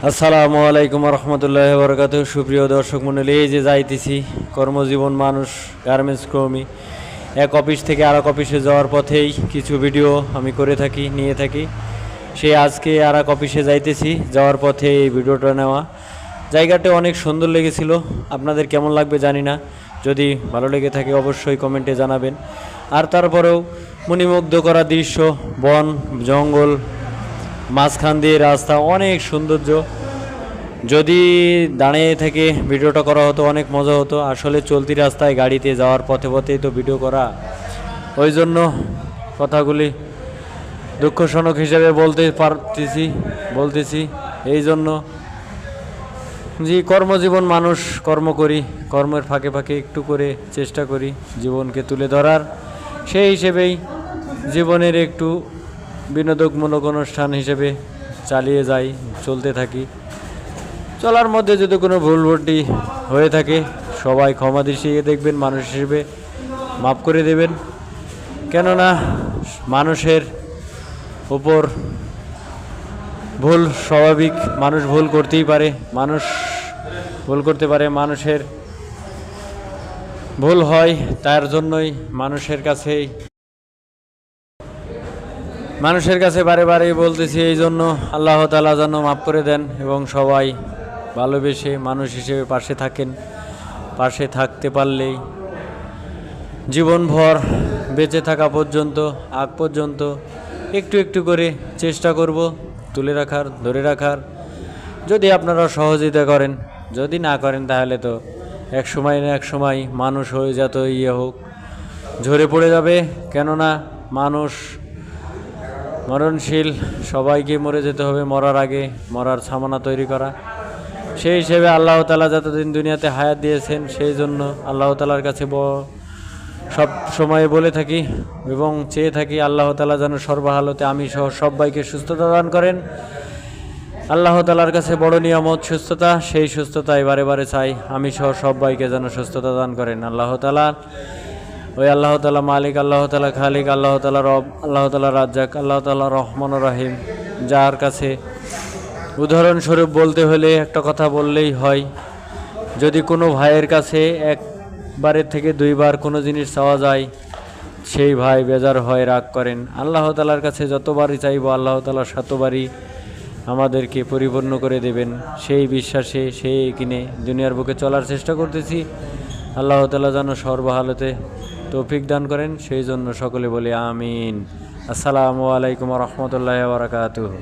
আসসালামু আলাইকুম রহমতুল্লাহ বরকাত। সুপ্রিয় দর্শক মণ্ডলী, এই যে যাইতেছি কর্মজীবন মানুষ, গার্মেন্টস কর্মী, এক অফিস থেকে আরেক অফিসে যাওয়ার পথেই কিছু ভিডিও আমি করে থাকি, নিয়ে থাকি। সেই আজকে আরেক অফিসে যাইতেছি, যাওয়ার পথে এই ভিডিওটা নেওয়া। জায়গাটা অনেক সুন্দর লেগেছিল, আপনাদের কেমন লাগবে জানি না। যদি ভালো লেগে থাকে অবশ্যই কমেন্টে জানাবেন। আর তারপরেও মণিমুগ্ধ করা দৃশ্য, বন জঙ্গল, মাঝখান দিয়ে রাস্তা, অনেক সৌন্দর্য। যদি দাঁড়িয়ে থেকে ভিডিওটা করা হতো অনেক মজা হতো। আসলে চলতি রাস্তায় গাড়িতে যাওয়ার পথে পথেই তো ভিডিও করা, ওই জন্য কথাগুলি দুঃখজনক হিসেবে বলতেছি এই জন্য যে কর্মজীবন মানুষ, কর্ম করি, কর্মের ফাঁকে ফাঁকে একটু করে চেষ্টা করি জীবনকে তুলে ধরার। সেই হিসেবেই জীবনের একটু বিনোদনমূলক অনুষ্ঠান হিসেবে চালিয়ে যাই, চলতে থাকি। চলার মধ্যে যদি কোনো ভুল ত্রুটি হয়ে থাকে সবাই ক্ষমা দৃষ্টিতে দেখবেন, মানুষ হিসেবে মাফ করে দেবেন। কেননা মানুষের উপর ভুল স্বাভাবিক, মানুষ ভুল করতেই পারে, মানুষ ভুল করতে পারে, মানুষের ভুল হয়। তার জন্যই মানুষের কাছে বারে বারে বলতেছি, এই জন্য আল্লাহ তাআলা যেন মাফ করে দেন এবং সবাই ভালোবেসে মানুষ হিসেবে পাশে থাকেন। পাশে থাকতে পারলেই জীবনভর বেঁচে থাকা পর্যন্ত, আগ পর্যন্ত একটু একটু করে চেষ্টা করব তুলে রাখার, ধরে রাখার। যদি আপনারা সহযোগিতা করেন, যদি না করেন তাহলে তো এক সময় না এক সময় মানুষ হয়ে যত হোক ঝরে পড়ে যাবে। কেননা মানুষ মরণশীল, সবাইকে মরে যেতে হবে, মরার আগে মরার সামনা তৈরি করা। সেই হিসেবে আল্লাহ তাআলা যতদিন দুনিয়াতে হায়াত দিয়েছেন, সেই জন্য আল্লাহ তাআলার কাছে সব সময় বলে থাকি এবং চেয়ে থাকি আল্লাহ তাআলা যেন সর্বহালতে আমি সহ সবাইকে সুস্থতা দান করেন। আল্লাহ তাআলার কাছে বড় নিয়ামত সুস্থতা, সেই সুস্থতায় বারে বারে চাই আমি সহ সবাইকে যেন সুস্থতা দান করেন আল্লাহ তাআলা। ওই আল্লাহ তাআলা মালিক, আল্লাহ তাআলা খালিক, আল্লাহ তাআলা রব, আল্লাহ তাআলা রাজ্জাক, আল্লাহ তাআলা রহমান রহিম, যার কাছে উদাহরণস্বরূপ বলতে হলে একটা কথা বললেই হয়। যদি কোনো ভাইয়ের কাছে একবারের থেকে দুইবার কোনো জিনিস চাওয়া যায়, সেই ভাই বেজার হয়, রাগ করেন। আল্লাহ তাআলার কাছে যতবারই চাইব আল্লাহ তাআলা শতবারই আমাদেরকে পরিপূর্ণ করে দেবেন। সেই বিশ্বাসে সেই কিনে দুনিয়ার বুকে চলার চেষ্টা করতেছি। আল্লাহ তাআলা যেন সর্বহালতে তৌফিক দান করেন, সেই জন্য সকলে বলি আমিন। আসসালামু আলাইকুম রহমতুল্লাহি ওয়া বারাকাতুহু।